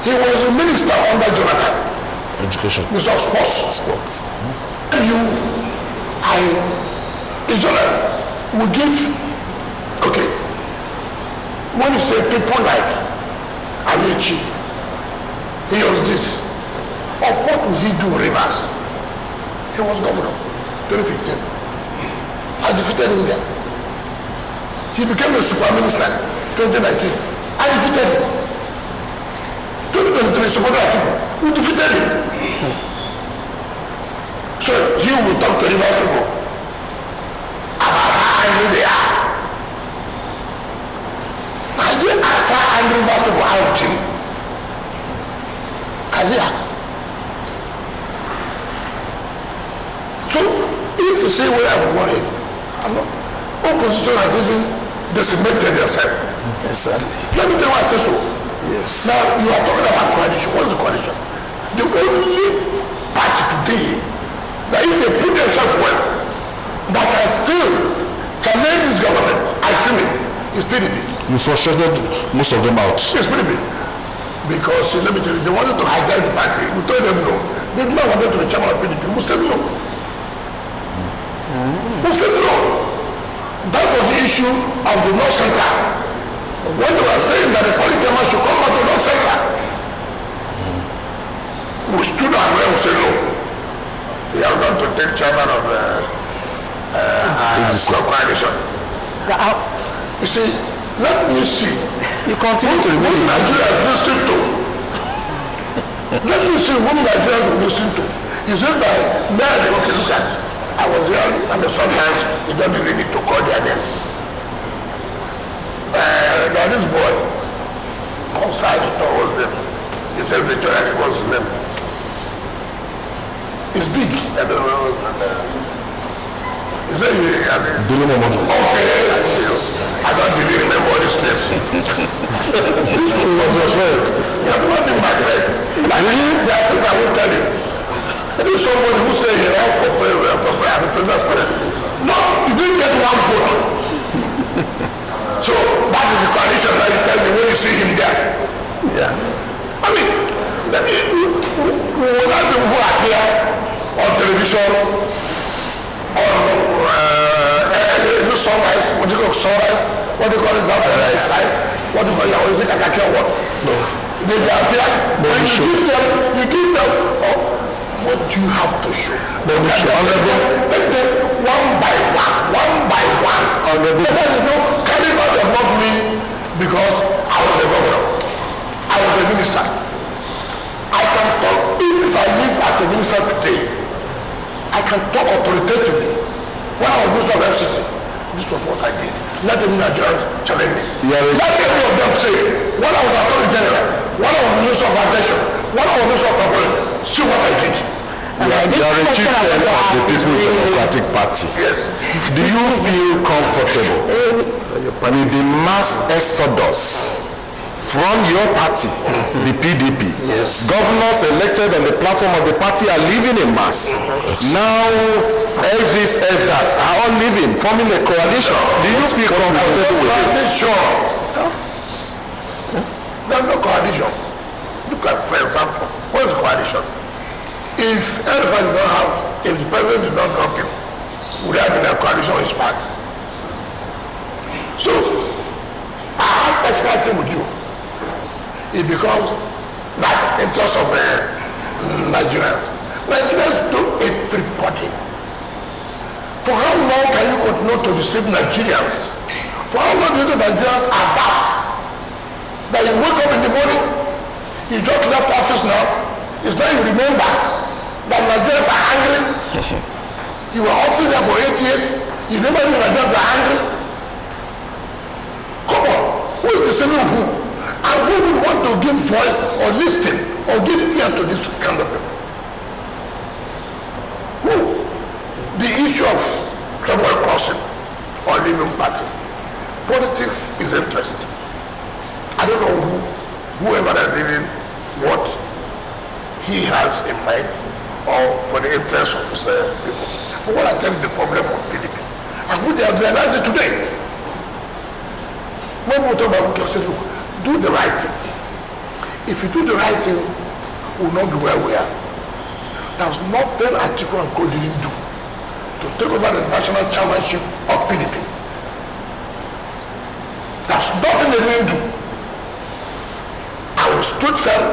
He was a minister under Jonathan. Education. Minister of Sports. You and Israel will give, okay, when you say people like Amici, he was this. Of what would he do Rivers? He was governor, 2015. I defeated him there. He became a super minister, 2019. I defeated him. 2023, supported Atiku. We defeated him. So he will talk to Rivers people about how angry they are. Has he asked how angry Rivers people are with him? Has he asked? So if you say we are worried, I'm not. Opposition has even decimated yourself. Exactly. Let me tell you why I say so. Yes. Now you are talking about coalition. What is the coalition? The only party today that if they put themselves well, that can still challenge this government, I feel it, is PDP. You frustrated most of them out. It's PDP. Because let me tell you, they wanted to hijack the party. We told them no. They did not want them to be chairman of PDP. We said no. We said no. That was the issue of the North Central. When they were saying that the political man should come back to North Central, we stood out there and said no. They are going to take chairman of the coalition. You see, let me see. You continue to whom Nigeria listen to. Let me see whom Nigeria will listen to. You said that now, okay, look at it. I was young, and sometimes you don't really need to call their names. Now this boy outside towards them. He says the children wants them. It's big. I don't know. He said, okay, I don't really remember all these names. This was your friend. You have not been my friend. I really, I think I will tell you. There is somebody who said he ran for president. No, you didn't get one vote. So that is the condition that you tell me when you see him there. Yeah. I mean, we will not be who are here on television, on sunrise, what do you call sunrise? What do you call it? Sunrise. What do you call it? Is it Kakaki or what? No. They are there. When you give them, what you have to show. But we should take them one by one. Because you know, carry out the not me because I was a governor. I was a minister. I can talk, even if I live as a minister today, I can talk authoritatively. When I was minister of FCC, this was what I did. Let the Nigerians challenge me. Let every of them say, when I was Attorney General, when I was Minister of Foundation, when I was Minister of Corporation, see what I did. You are the chief of the People's Democratic Party. Yes. Do you feel comfortable with the mass exodus from your party, the PDP? Yes. Governors elected on the platform of the party are living in mass. Now, this, that are all living, forming a coalition. Do you feel comfortable with it? There's no coalition. Look at, for example, what is coalition? If everybody don't have, if the president is not talking, would have been a coalition with his party. So, I have personal thing with you. It becomes that interest of Nigerians. Nigerians do everybody. For how long can you continue to deceive Nigerians? For how long do you think Nigerians are bad? That you wake up in the morning, you just left office now, it's now you remember that Nigerians are angry. You were office there for 8 years, you never knew Nigerians are angry. Come on, who is deceiving who? And who would want to give voice or listen or give ear to this kind of people? Who? The issue of trouble crossing or leaving party. Politics is interest. I don't know whoever is living what he has in mind or for the interest of his people. But what I tell you the problem of PDP, and who they have realized it today. When we talk about say, look, do the right thing. if you do the right thing, we will not be where we are. There's nothing Atiku and Co didn't do to take over the national chairmanship of PDP. There's nothing they didn't do. I will stood firm.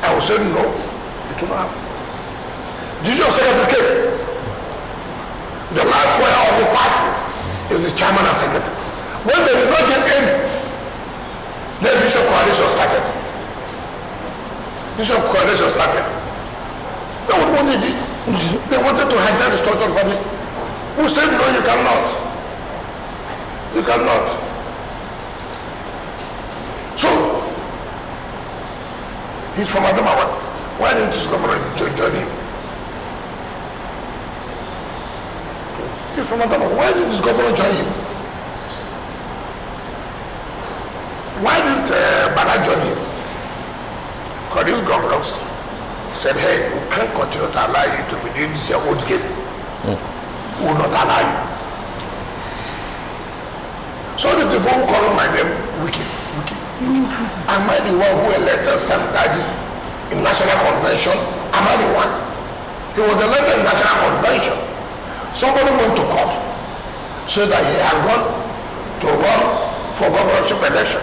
I will say no, it will not happen. Did you say that came? The last player of the party is the chairman and secretary. When they did not get in, the Bishop Coalition started. Bishop Coalition started. They wanted to hijack the structure of the public. Who said no, you cannot? You cannot. So, he's from Adamawa. Why didn't his government join him? He's from Adamawa. Why didn't his government join him? Why didn't Bala join him? Because these governors said, hey, we can't continue to allow you to be doing this your old game. We will not allow you. So the people who call my name wicked. Am I the one who elected Sam Daddy in National Convention? Am I the one? He was elected in National Convention. Somebody went to court, said that he had gone to run for governorship election,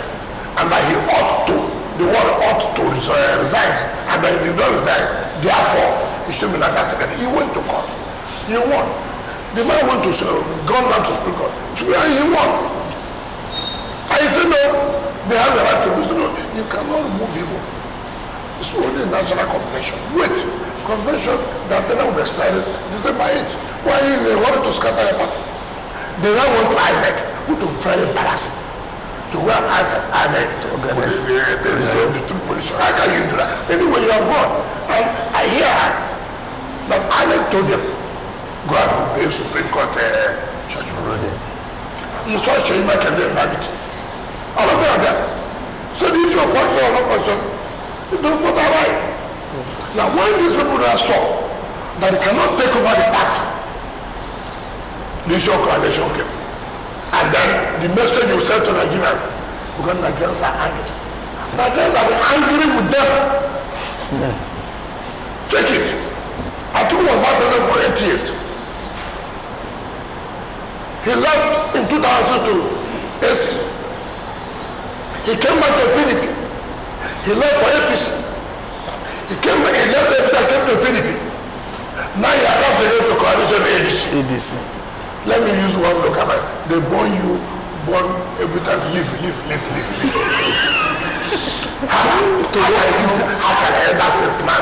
and that he ought to, the one ought to resign, and that he did not resign. Therefore, he should be not that secretary. He went to court. He won. The man went to gone down to Supreme Court. He won. I said no. They have the right to do so. No, you cannot remove him. It's only national convention. Wait, convention that then will be expired December 8th. Why are you in a hurry to scatter your party? They now want to INEC, which is very embarrassing. To go and ask INEC to organize the two position. How can you do that? Anyway, you are gone. And I hear that INEC told them, go and obey Supreme Court judgment. You saw Shema can do it. All of them are there. So this is your question or no question. It does not arrive. Now when these people are saw that they cannot take over the party, this is your coalition came. And then the message you send to Nigerians, because Nigerians are angry. Nigerians have been angry with them. Take it. Atiku was not president for 8 years. He left in 2002 AC. He came back to PDP. He left for APC. He left APC and came to PDP. Now he has to go to coalition ADC. Let me use one look at it. They born you, born every time, live. How can I ever say man?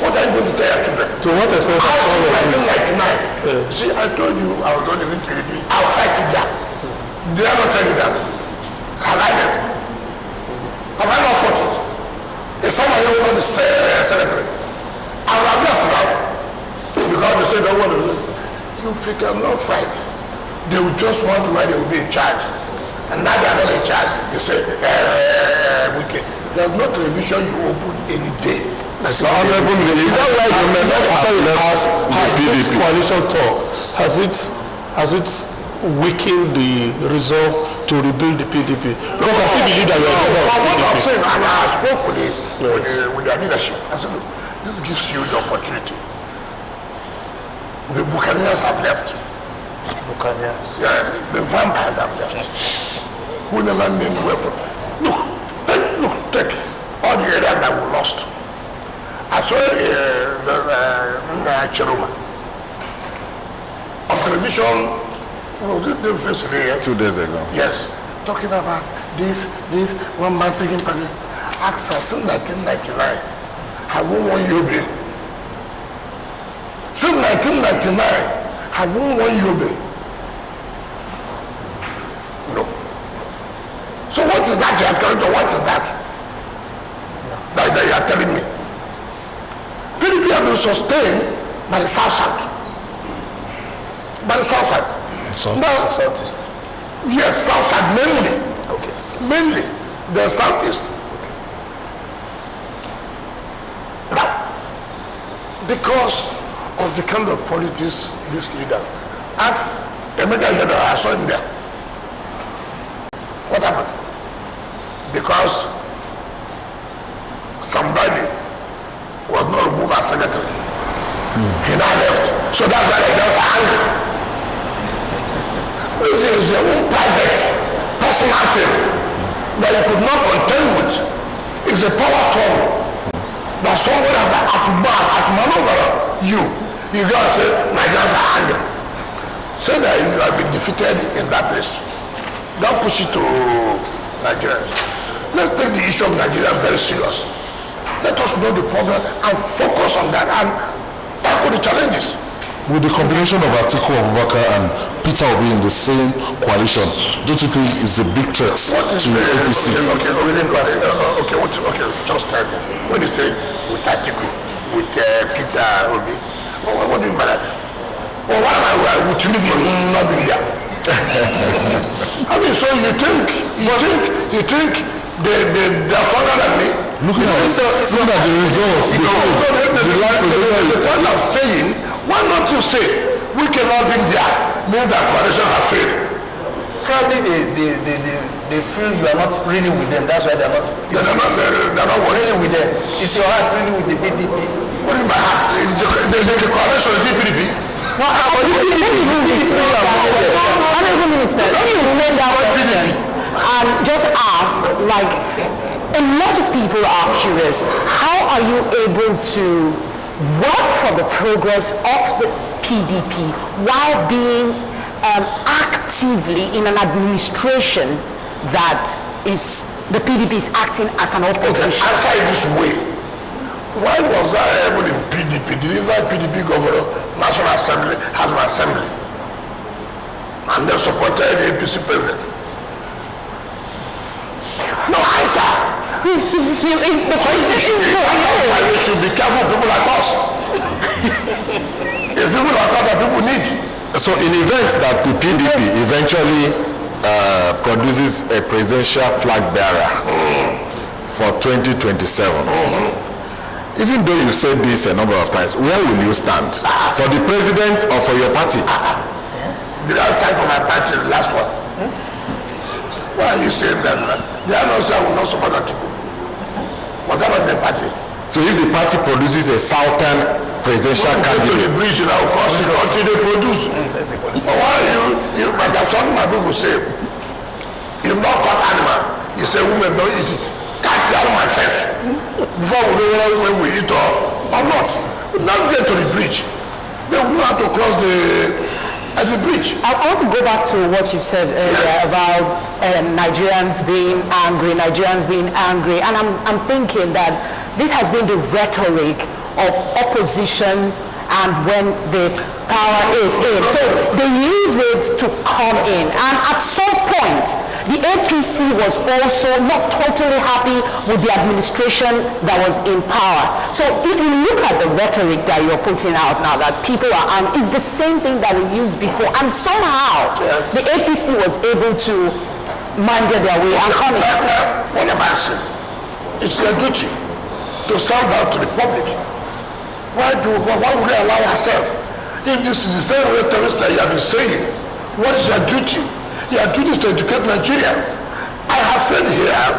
What are you going to tell your children? To what extent? How in 1999? See, I told you I was going to live PDP outside Tija. Did I not tell you that? Have I left? Have I not fought it? If someone here want to say celebrate, I would have left now. Because they say they want to lose. You cannot fight. They will just want to where they will be in charge. And now they are not in charge. You say, wicked. There's no television you open any day. Is that why you remember after you left this coalition talk? Has it weakened the resolve to rebuild the PDP? Because I still believe that you are the PDP. I'm saying, and I spoke with their leadership. I said, look, this gives you the opportunity. The Buccaneers have left. Buccaneers? Yes, the vampires have left. Who never named weapon. Look, take all the areas that we lost. I saw Chiroma on television. Was it the first day? 2 days ago. Yes, talking about this one man taking part. Access in 1999. Have we won Yobe? Since 1999, have we won Yobe? No. So what is that you are telling me? What is that? That you are telling me? PDP have been sustained by the South. By the South. Now, Southeast. Yes, South mainly. Okay. Mainly the Southeast. Now, because of the kind of politics this leader, ask Emeka General, I saw him there. What happened? Because somebody was not removed as secretary. He now left. So that's why they just angry. This is your own private, personal thing that you could not contend with. It's a power struggle. That someone at maneuver you gotta say, Nigerians are angry. Say that you have been defeated in that place. Don't push it to Nigerians. Let's take the issue of Nigeria very serious. Let us know the problem and focus on that and tackle the challenges. With the combination of Atiku Abubakar and Peter Obi in the same coalition, don't you think it's a big threat to APC? Okay, just tell me. When you say with Atiku, with Peter Obi, what do you mean by that? Well, why am I with you not being there? I mean, so you think they're stronger than me? Look at the results. The point I'm saying, why not you say we cannot be there, means that coalition has failed? Probably they feel you are not really with them. That's why they're not really with them. It's your heart really with the PDP. What do you mean by heart? The coalition is the PDP? No, Honorable Minister, let me remain that question and just ask, like, a lot of people are curious, how are you able to work for the progress of the PDP while being actively in an administration that is, the PDP is acting as an opposition? Answer it this way. Why was I able in PDP? Did PDP governor, National Assembly, has an assembly? And they supported the APC president. No answer. The question is why we should be careful of people like us. It's people like us that people need. So in the event that the PDP eventually produces a presidential flag bearer for 2027, even though you said this a number of times, where will you stand? For the president or for your party? Did I stand for my party the last one? Why are you saying that? The other side will not support that people. What's that about the party? So if the party produces a southern presidential candidate, to the bridge now, of course, until they produce. So why you like some my people say, you not cut animal. You say women don't eat it. Catch the animal first. Before we know when we eat or not. We not get to the bridge. They will not have to cross at the bridge. I want to go back to what you said earlier about Nigerians being angry, and I'm thinking that this has been the rhetoric of opposition and when the power is in. So they use it to come in, and at some point the APC was also not totally happy with the administration that was in power. So if you look at the rhetoric that you're putting out now, that people are angry, it's the same thing that we used before, and somehow the APC was able to manage their way and come in. What am I saying? It's their duty to serve out to the public. Why would they allow ourselves? If this is the same rhetoric that you have been saying, what is your duty? Your duty is to educate Nigerians. I have said here,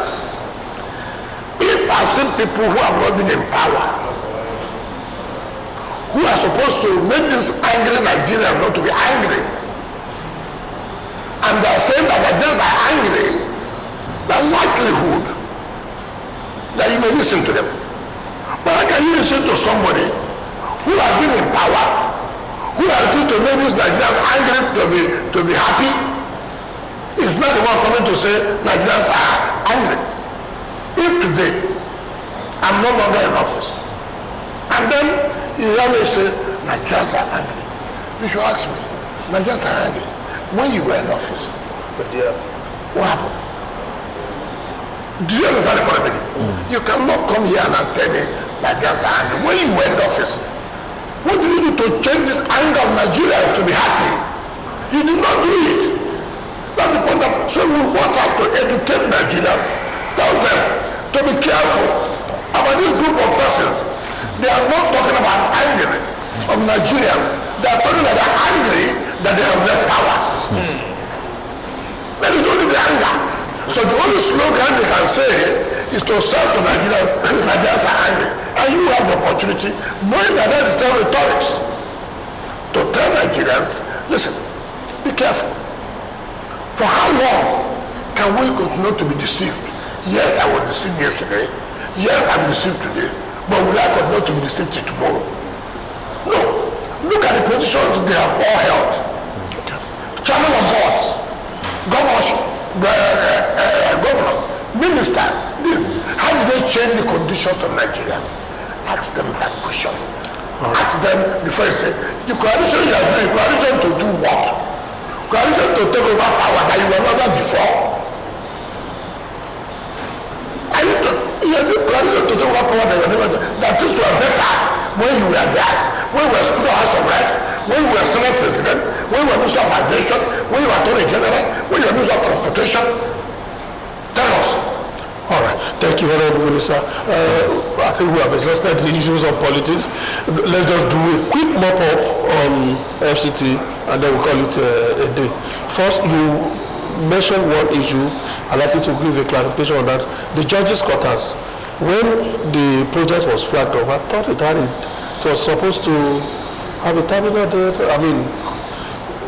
if I've seen people who have not been in power, who are supposed to make this angry Nigerians not to be angry, and they are saying that they are angry, the likelihood that you may listen to them. But how can you listen to somebody who has been in power, who has been to make this Nigerians angry to be happy? It's not the one coming to say Nigerians are angry. If today I'm no longer in office, and then you hear me say Nigerians are angry, you should ask me, Nigerians are angry. When you were in office, what happened? Do you understand the point? You cannot come here and tell me Nigerians are angry. When you were in office, what did you do to change this anger of Nigeria to be happy? You did not do it. That's the point. So we want us to educate Nigerians, tell them to be careful about this group of persons. They are not talking about anger of Nigerians. They are talking that they are angry that they have left power. That is only the anger. So the only slogan they can say is to serve to Nigerians opportunity, knowing that that is still rhetorics, to tell Nigerians, listen, be careful. For how long can we continue to be deceived? Yes, I was deceived yesterday. Yes, I'm deceived today. But will I continue to be deceived till tomorrow? No. Look at the positions they have all held. Chairman of boards, governors, ministers. How did they change the conditions of Nigerians? Ask them that question. Ask them before you say, the coalition you are doing, coalition to do what? Coalition to take over power that you were never before. Are you doing coalition to take over power that you were never before? That things were better when you were there, when you were Speaker House of Reps, when you were Senate President, when you were Minister of Migration, when you were Attorney General, when you were Minister of Transportation. Tell us. All right. Thank you, Honorable Minister. I think we have exhausted the issues of politics. Let's just do a quick mop-up on FCT, and then we'll call it a day. First, you mentioned one issue. I'd like you to give a clarification on that. The judges' quarters. When the project was flagged off, I thought it was supposed to have a terminal date. I mean,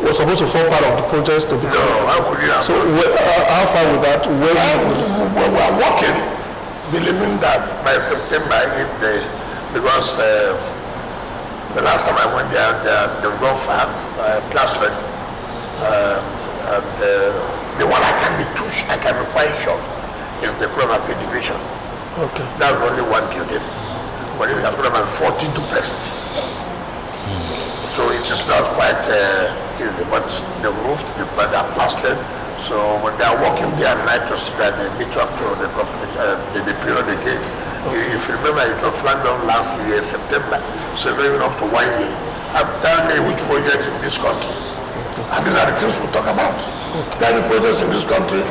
was supposed to form part of the project to be. No, how could you have? So how far with that? We are working, believing that by September, if because the last time I went there, the rough plastered, and the one I can be quite sure is the Program division. Okay. That's only one building, but it has about 40 duplexes. So it is not quite easy, but the roofs, the are plastered. So when they are working day and night to see that they meet up to the period they gave. If you remember, it was flagged down last year, September, so going up to 1 year. Tell me which projects in this country. And these are the things we talk about. Tell me projects in this country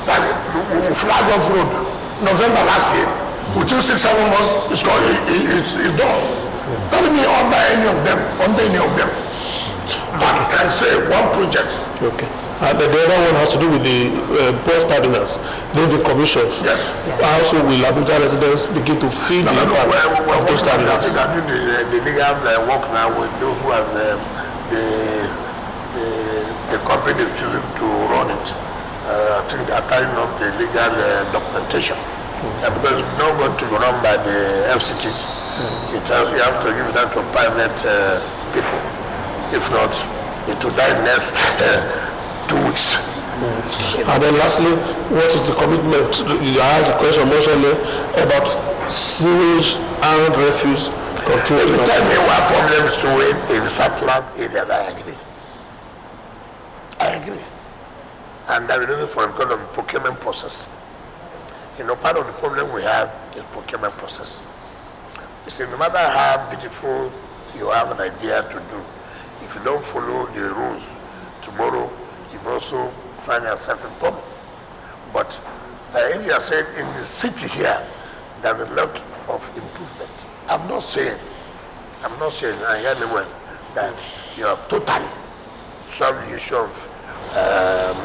that flag off road, November last year, within 6-7 months, it's done. Tell me under any of them. But I can say one project. Okay. The other one has to do with the bus terminals, the commissions. Yes. Also, will Abuja residents begin to feel the impact of those terminals? I think the legal work now with those who have the company choosing to run it. I think they are tying up the legal documentation. Because it's not going to be run by the FCT. You have to give that to private people. If not, it will die next 2 weeks. And then lastly, what is the commitment? I asked a question mentioned about sewage and refuse control. If you tell me what problems to it in Southland area, I agree. And I'm looking for a kind of procurement process. You know, part of the problem we have is procurement process. You see, no matter how beautiful you have an idea to do, if you don't follow the rules, tomorrow you also find yourself in problem. But if you are saying in the city here, there's a lot of improvement. I'm not saying, and hear me well, that you are totally solved the issue of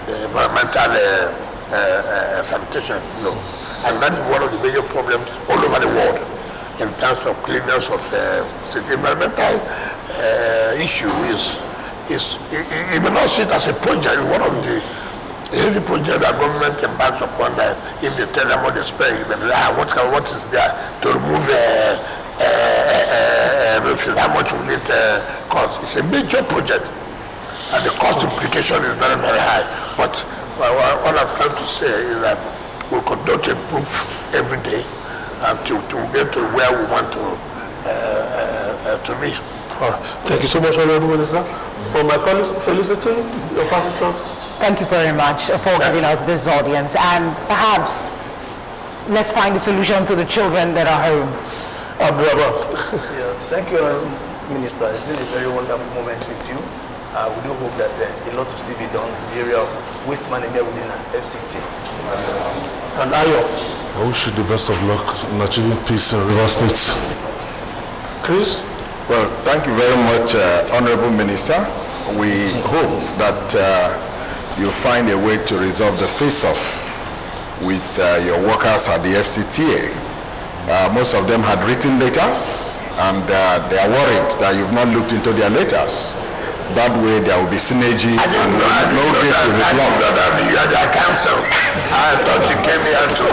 the environmental sanitation. No. And that is one of the major problems all over the world in terms of cleanness of city. Environmental issue is you may not see it as a project. One of the heavy projects that government embarks upon, that if they tell them what they spend, what is there to remove how much will it cost? It's a major project, and the cost implication is very, very high. But what I'm trying to say is that we conduct a proof every day to get to where we want to be. Thank you so much, Honorable Minister. For my colleagues, Felicity, your pastor. Thank you very much for giving us this audience, and perhaps let's find a solution to the children that are home. Thank you, Minister. It's been a very wonderful moment with you. We do hope that a lot will still be done in the area of waste management within FCT. And Ayo. I wish you the best of luck in achieving peace in River State. Chris? Well, thank you very much, Honorable Minister. We hope that you find a way to resolve the face-off with your workers at the FCTA. Most of them had written letters and they are worried that you've not looked into their letters. That way there will be synergy and no case will be blocked. I thought you are their counsel. I thought you came here to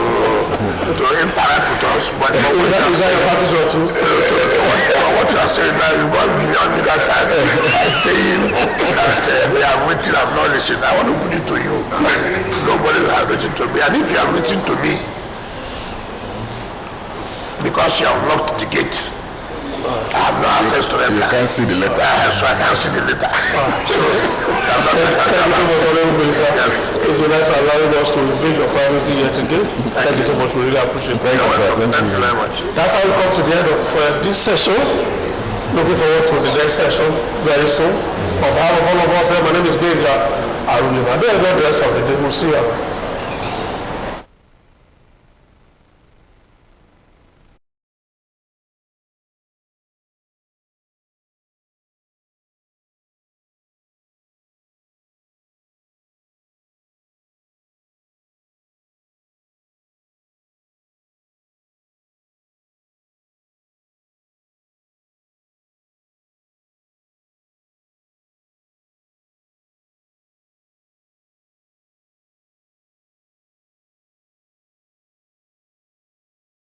interact with us. But Is that your party's or two? what you are saying now is going beyond that time. I'm saying that they have written acknowledging. I want to put it to you. Nobody will have written to me. And if you have written to me, because you have locked the gate, I have no access to them. You can't see the letter. So I can't see the letter. So, It's been nice allowing us to invade your privacy here today. Thank you so much. We really appreciate it. Thank you, sir. Thank you very much. That's how we come to the end of this session. Looking forward to the next session very soon. On behalf of all of us, my name is Benja Arunima. Then the rest of the day, we'll see you.